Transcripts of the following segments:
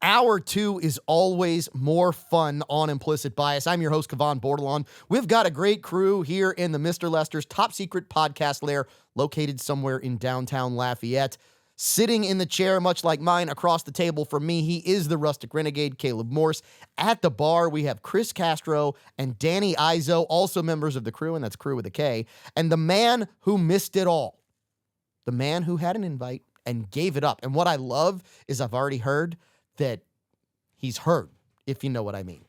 Hour 2 is always more fun on Implicit Bias. I'm your host, Kevon Bordelon. We've got a great crew here in the Mr. Lester's top secret podcast lair, located somewhere in downtown Lafayette. Sitting in the chair, much like mine, across the table from me, he is the rustic renegade, Caleb Morse. At the bar, we have Chris Castro and Danny Izo, also members of the crew, and that's crew with a K. And the man who missed it all, the man who had an invite and gave it up. And what I love is I've already heard that he's hurt, if you know what I mean.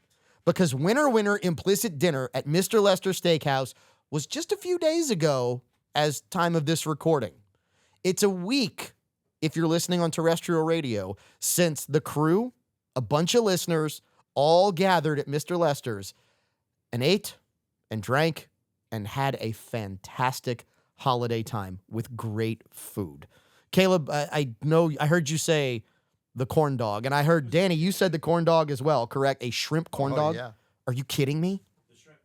Because winner implicit dinner at Mr. Lester Steakhouse was just a few days ago as time of this recording. It's a week, if you're listening on terrestrial radio, since the crew, a bunch of listeners, all gathered at Mr. Lester's and ate and drank and had a fantastic holiday time with great food. Caleb, I know I heard you say the corn dog, and I heard, Danny, you said the corn dog as well, correct? A shrimp corn dog? Yeah. Are you kidding me? The shrimp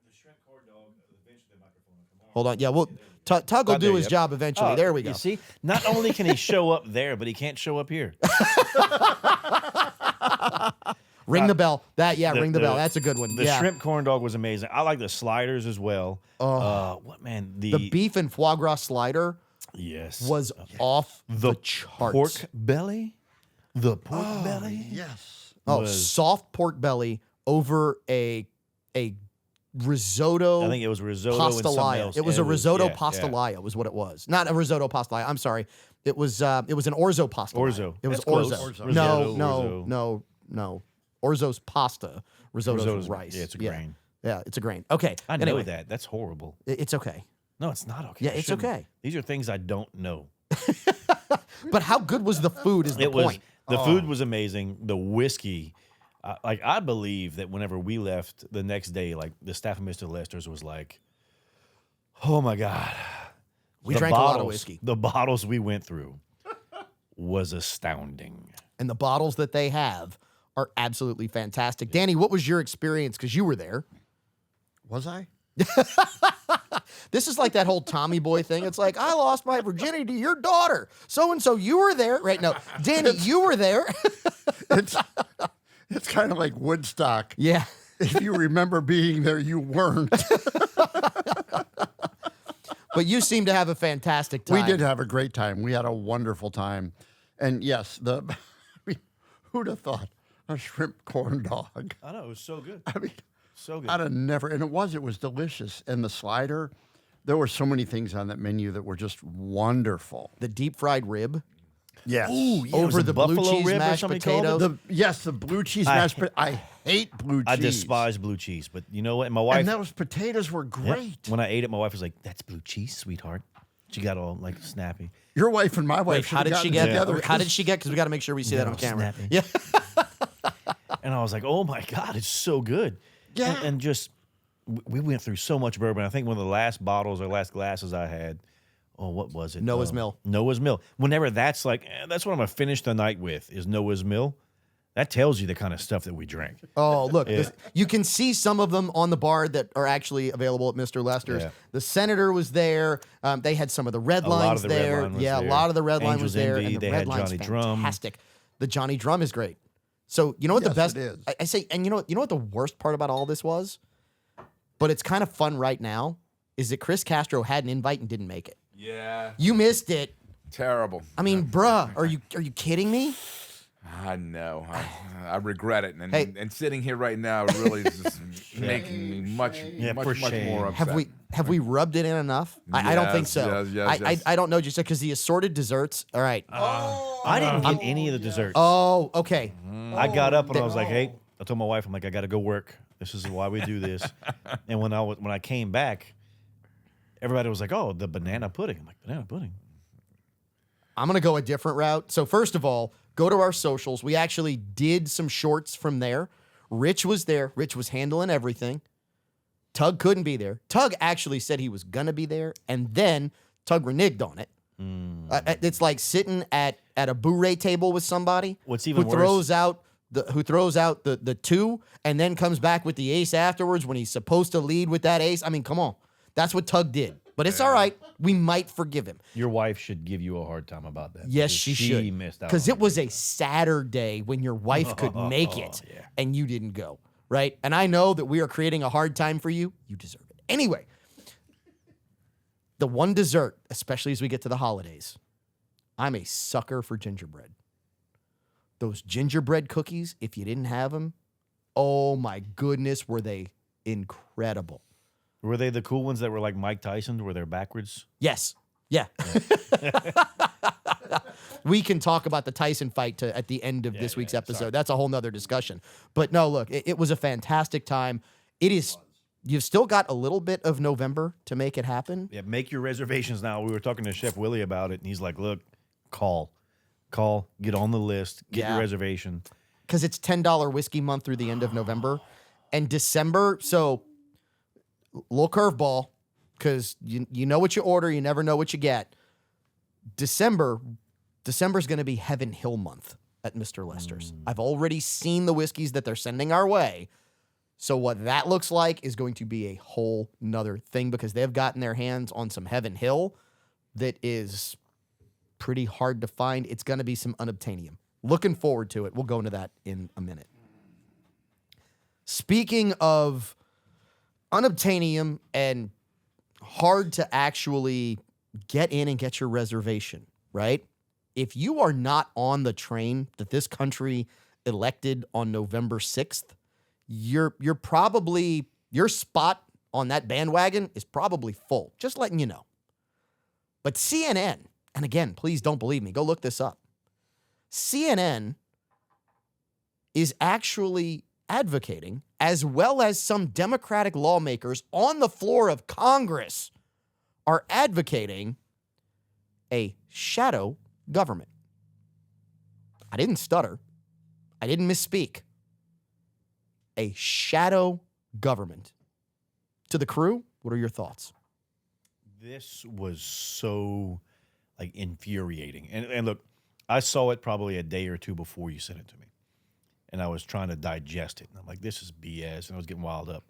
corn dog, eventually the microphone will come on. Hold on. Yeah, well, Tug will do his job eventually. There we go. You see, not only can he show up there, but he can't show up here. Ring the bell. Ring the bell. That's a good one. The shrimp corn dog was amazing. I like the sliders as well. What man? The beef and foie gras slider was off the charts. Pork belly. The pork belly. Yes. Soft pork belly over a risotto. I think it was risotto and something else. It was a risotto pastelaia was what it was. Not a risotto pastelaia. I'm sorry. It was an orzo pastelaia. Orzo. It was That's close. orzo. Risotto, No. Orzo's pasta. Risotto's rice. Yeah, it's a grain. Yeah, it's a grain. Okay. I know that. That's horrible. It's okay. No, it's not okay. Yeah, it's okay. These are things I don't know. But how good was the food is the point. The food was amazing. The whiskey, I believe that whenever we left the next day, like the staff of Mr. Lester's was like, oh my God. We drank a lot of whiskey. The bottles we went through was astounding. And the bottles that they have are absolutely fantastic. Danny, what was your experience? Because you were there. Was I? This is like that whole Tommy Boy thing. It's like, I lost my virginity to your daughter. So-and-so, you were there. Right, no. Danny, you were there. It's kind of like Woodstock. Yeah. If you remember being there, you weren't. But you seem to have a fantastic time. We did have a great time. We had a wonderful time. And yes, who'd have thought a shrimp corn dog? I know, it was so good. I mean, So good. I'd have never, and it was delicious. And the slider, there were so many things on that menu that were just wonderful. The deep fried rib. Yes. Ooh, yeah, Over was the it blue buffalo cheese rib or mashed something called it? potatoes. The blue cheese mashed potatoes. I hate blue cheese. I despise blue cheese, but you know what? My wife. And those potatoes were Yep. great. When I ate it, my wife was like, "That's blue cheese, sweetheart." She got all like snappy. Your wife and my wife. How did she get? Together. How did she get? Because we got to make sure we see that on camera. Snappy. Yeah. And I was like, "Oh my God, it's so good." Yeah. And just we went through so much bourbon. I think one of the last bottles or last glasses I had. Oh, what was it? Noah's Mill. Noah's Mill. Whenever that's like, that's what I'm gonna finish the night with is Noah's Mill. That tells you the kind of stuff that we drank. Oh, look, you can see some of them on the bar that are actually available at Mr. Lester's. Yeah. The Senator was there. They had some of the red A lot lines of the red there. line was Yeah, there. a lot of the red line was Angel's there. Envy, And the they red had line's Johnny Drum. fantastic. The Johnny Drum is great. So you know what the Yes, best it is. I say, and you know what the worst part about all this was? But it's kind of fun right now, is that Chris Castro had an invite and didn't make it. Yeah, You missed it. terrible. I mean, bruh, are you kidding me? I know. I regret it, and Hey. and sitting here right now really is just making me much for shame. more upset. Have we rubbed it in enough? I don't think Yes, so. yes. I don't know, just because the assorted desserts. All right. I didn't get any of the desserts. Oh, okay. I got up and I was like, "Hey," I told my wife, "I'm like, I got to go work. This is why we do this." And when I came back, everybody was like, "Oh, the banana pudding." I'm like, "Banana pudding." I'm going to go a different route. So first of all, go to our socials. We actually did some shorts from there. Rich was there. Rich was handling everything. Tug couldn't be there. Tug actually said he was going to be there, and then Tug reneged on it. It's like sitting at a bourrée table with somebody What's even who worse- throws out the two and then comes back with the ace afterwards when he's supposed to lead with that ace. I mean, come on. That's what Tug did. But it's all right. We might forgive him. Your wife should give you a hard time about that. Yes, because she she should. missed out. Because on it was a Saturday when your wife could make it yeah. and you didn't go, right? And I know that we are creating a hard time for you. You deserve it. Anyway, the one dessert, especially as we get to the holidays, I'm a sucker for gingerbread. Those gingerbread cookies, if you didn't have them, oh my goodness, were they incredible. Were they the cool ones that were like Mike Tyson, where they're backwards? Yes. Yeah. We can talk about the Tyson fight at the end of this week's episode. sorry. That's a whole nother discussion. But no, look, it was a fantastic time. You've still got a little bit of November to make it happen. Yeah, make your reservations now. We were talking to Chef Willie about it, and he's like, look, call, get on the list, get Yeah. your reservation. Because it's $10 whiskey month through the end of November. And December, so little curveball, because you know what you order, you never know what you get. December's going to be Heaven Hill month at Mr. Lester's. I've already seen the whiskeys that they're sending our way. So what that looks like is going to be a whole nother thing because they've gotten their hands on some Heaven Hill that is pretty hard to find. It's going to be some unobtainium. Looking forward to it. We'll go into that in a minute. Speaking of unobtainium and hard to actually get in and get your reservation, right? If you are not on the train that this country elected on November 6th, you're probably, your spot on that bandwagon is probably full. Just letting you know. But CNN, and again, please don't believe me, go look this up. CNN is actually advocating, as well as some Democratic lawmakers on the floor of Congress are advocating a shadow government. I didn't stutter. I didn't misspeak. A shadow government. To the crew, what are your thoughts? This was so like infuriating. And look, I saw it probably a day or two before you sent it to me. And I was trying to digest it. And I'm like, this is BS. And I was getting wild up.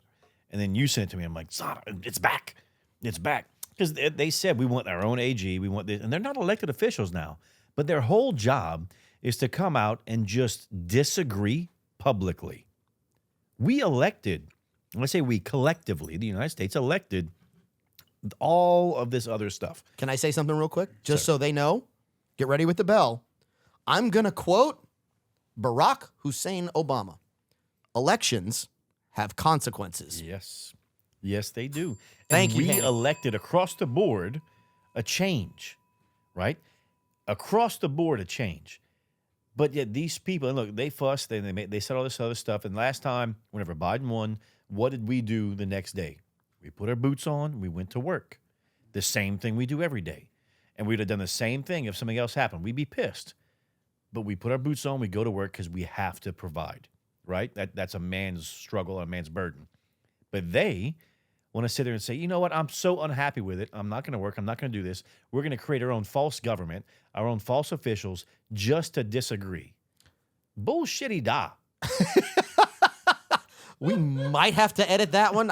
And then you sent it to me. I'm like, it's back. It's back. Because they said we want our own AG. We want this. And they're not elected officials now. But their whole job is to come out and just disagree publicly. We elected, when I say we collectively, the United States elected all of this other stuff. Can I say something real quick? Just so they know, get ready with the bell. I'm going to quote Barack Hussein Obama. Elections have consequences. Yes. Yes, they do. Thank and you, we Hank. elected across the board a change, right? Across the board a change. But yet these people, and look, they fussed, they said all this other stuff. And last time, whenever Biden won, what did we do the next day? We put our boots on, we went to work. The same thing we do every day. And we'd have done the same thing if something else happened. We'd be pissed. But we put our boots on, we go to work because we have to provide, right? That's a man's struggle, a man's burden. But they want to sit there and say, you know what, I'm so unhappy with it. I'm not going to work. I'm not going to do this. We're going to create our own false government, our own false officials just to disagree. Bullshitty da. We might have to edit that one.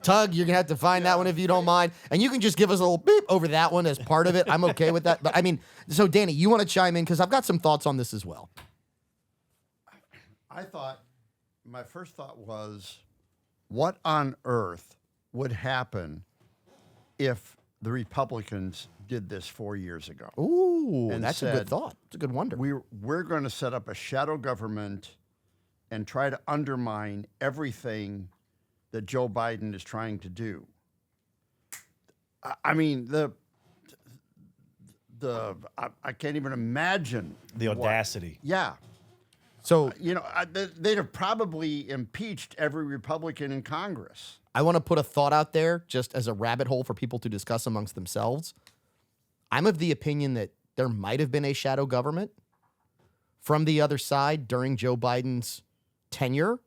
Tug, you're going to have to find that one if you don't mind. And you can just give us a little beep over that one as part of it. I'm okay with that. But I mean, so Danny, you want to chime in? Because I've got some thoughts on this as well. My first thought was, what on earth would happen if the Republicans did this 4 years ago? Ooh, And that's a good said, thought. It's a good wonder. We're going to set up a shadow government and try to undermine everything that Joe Biden is trying to do. I mean, I can't even imagine The audacity. Yeah. So You know, they'd have probably impeached every Republican in Congress. I want to put a thought out there just as a rabbit hole for people to discuss amongst themselves. I'm of the opinion that there might have been a shadow government from the other side during Joe Biden's tenure,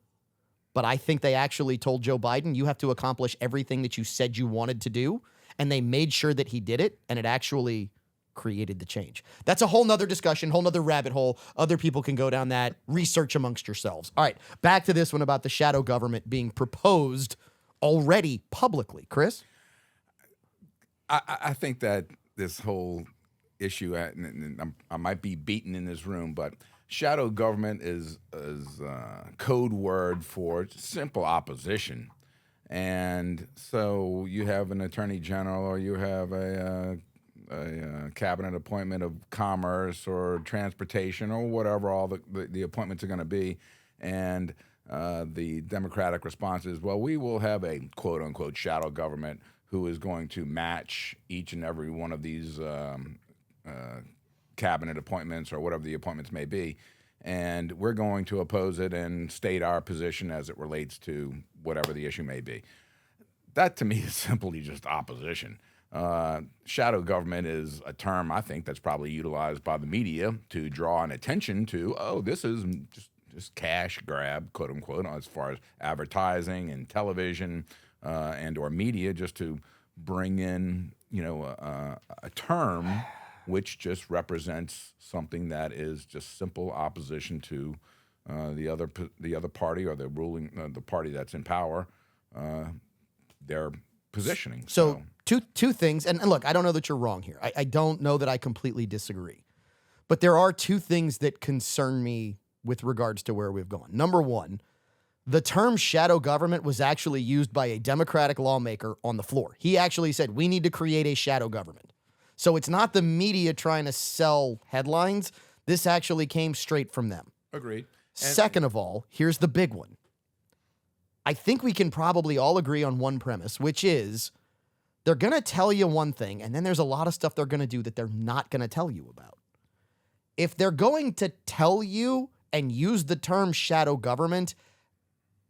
but I think they actually told Joe Biden, you have to accomplish everything that you said you wanted to do, and they made sure that he did it, and it actually created the change. That's a whole nother discussion, whole nother rabbit hole. Other people can go down that. Research amongst yourselves. All right, back to this one about the shadow government being proposed already publicly. Chris? I think that this whole issue, and I might be beaten in this room, but shadow government is code word for simple opposition. And so you have an attorney general, or you have a cabinet appointment of commerce or transportation or whatever all the appointments are going to be, and the Democratic response is, well, we will have a quote unquote shadow government who is going to match each and every one of these cabinet appointments or whatever the appointments may be, and we're going to oppose it and state our position as it relates to whatever the issue may be. That to me is simply just opposition. Shadow government is a term I think that's probably utilized by the media to draw an attention to, oh, this is just cash grab, quote unquote, as far as advertising and television and or media, just to bring in, a term which just represents something that is just simple opposition to the other party or the ruling the party that's in power, their positioning. So two things, and look, I don't know that you're wrong here. I don't know that I completely disagree, but there are two things that concern me with regards to where we've gone. Number one, the term shadow government was actually used by a Democratic lawmaker on the floor. He actually said, we need to create a shadow government. So it's not the media trying to sell headlines. This actually came straight from them. Agreed. Second of all, here's the big one. I think we can probably all agree on one premise, which is they're going to tell you one thing, and then there's a lot of stuff they're going to do that they're not going to tell you about. If they're going to tell you and use the term shadow government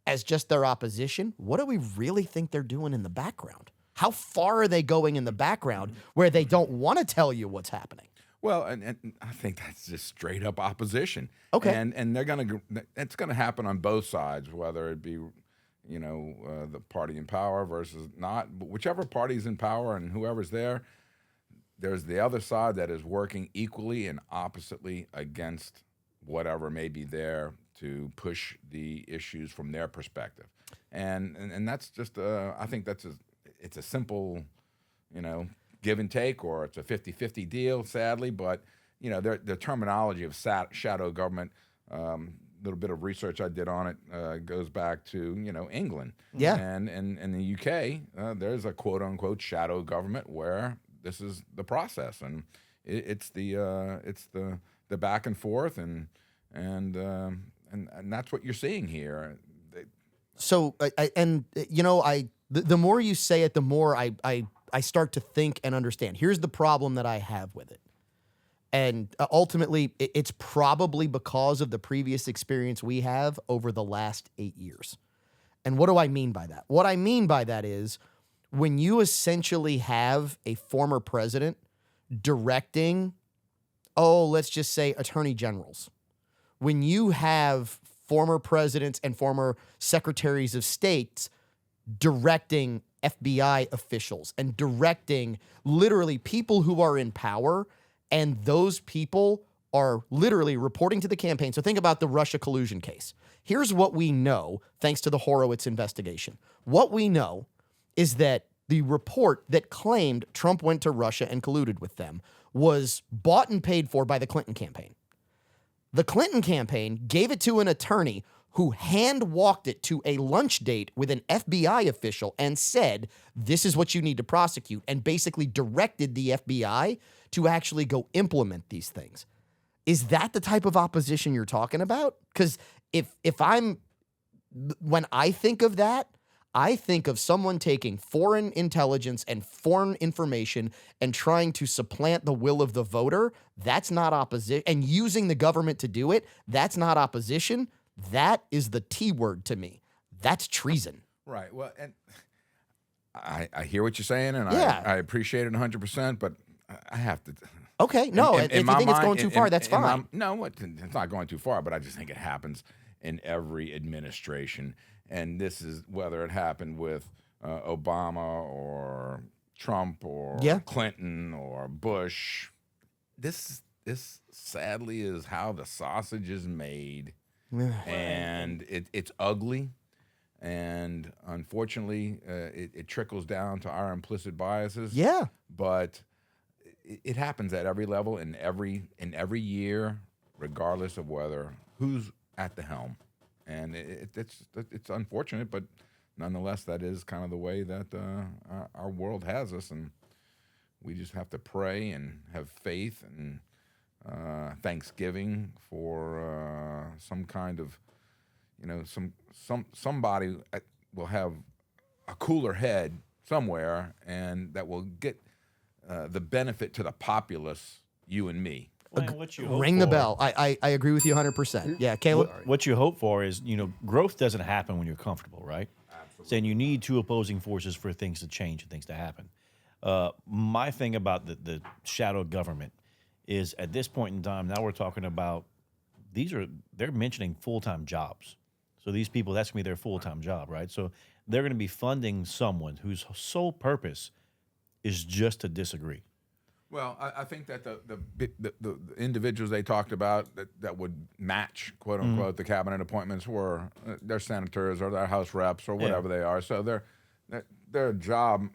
as just their opposition, what do we really think they're doing in the background? How far are they going in the background where they don't want to tell you what's happening? Well, and I think that's just straight up opposition. Okay. And it's gonna happen on both sides, whether it be, the party in power versus not. But whichever party's in power and whoever's there, there's the other side that is working equally and oppositely against whatever may be there to push the issues from their perspective. And that's just I think it's a simple, give and take, or it's a 50-50 deal, sadly. But, the terminology of shadow government, little bit of research I did on it goes back to, England. Yeah. And in the UK, there's a quote-unquote shadow government where this is the process. And it's the back and forth, and that's what you're seeing here. So, the more you say it, the more I start to think and understand. Here's the problem that I have with it. And ultimately, it's probably because of the previous experience we have over the last 8 years. And what do I mean by that? What I mean by that is when you essentially have a former president directing, let's just say attorney generals. When you have former presidents and former secretaries of states directing FBI officials and directing literally people who are in power, and those people are literally reporting to the campaign. So think about the Russia collusion case. Here's what we know, thanks to the Horowitz investigation. What we know is that the report that claimed Trump went to Russia and colluded with them was bought and paid for by the Clinton campaign. The Clinton campaign gave it to an attorney who hand-walked it to a lunch date with an FBI official and said, this is what you need to prosecute, and basically directed the FBI to actually go implement these things. Is that the type of opposition you're talking about? Because when I think of that, I think of someone taking foreign intelligence and foreign information and trying to supplant the will of the voter. That's not opposition. And using the government to do it, that's not opposition. That is the T word to me. That's treason. Right. Well, and I hear what you're saying, and Yeah. I appreciate it 100%, but I have to. Okay, no, if you think it's going too far, that's fine. No, it's not going too far, but I just think it happens in every administration. And this is whether it happened with Obama or Trump or Clinton or Bush. This sadly is how the sausage is made, and it's ugly. And unfortunately, it trickles down to our implicit biases. Yeah. But it happens at every level in every year, regardless of who's at the helm. And it's unfortunate, but nonetheless, that is kind of the way that our world has us, and we just have to pray and have faith and thanksgiving for some kind of, somebody will have a cooler head somewhere, and that will get the benefit to the populace, you and me. Well, what you hope Ring the for- bell. I agree with you 100%. Yeah, Caleb. What you hope for is, growth doesn't happen when you're comfortable, right? Absolutely. Saying you need two opposing forces for things to change and things to happen. My thing about the shadow government is at this point in time, now we're talking about they're mentioning full-time jobs. So these people, that's going to be their full-time job, right? So they're going to be funding someone whose sole purpose is just to disagree. Well, I think that the individuals they talked about that would match, quote unquote, the cabinet appointments were their senators or their House reps or whatever they are. So their job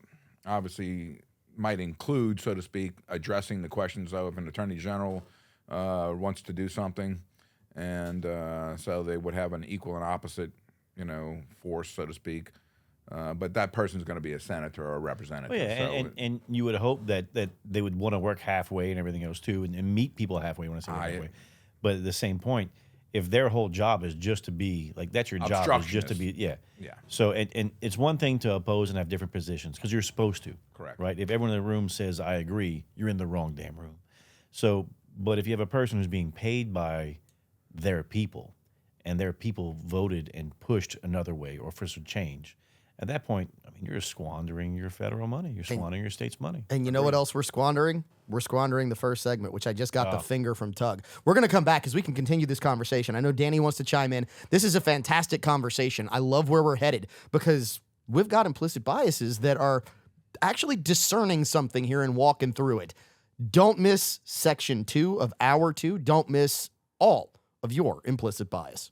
obviously might include, so to speak, addressing the questions of if an attorney general wants to do something, and so they would have an equal and opposite, force, so to speak. But that person's going to be a senator or a representative. Well, yeah, so and you would hope that they would want to work halfway and everything else too, and meet people halfway when I say halfway. But at the same point, if their whole job is just to be like that's your job is just to be yeah. So and it's one thing to oppose and have different positions because you're supposed to. Correct. Right. If everyone in the room says I agree, you're in the wrong damn room. So, but if you have a person who's being paid by their people, and their people voted and pushed another way or for some change. At that point, I mean, you're squandering your federal money. You're squandering your state's money. And you know what else we're squandering? We're squandering the first segment, which I just got the finger from Tug. We're going to come back because we can continue this conversation. I know Danny wants to chime in. This is a fantastic conversation. I love where we're headed because we've got implicit biases that are actually discerning something here and walking through it. Don't miss section 2 of hour 2. Don't miss all of your implicit bias.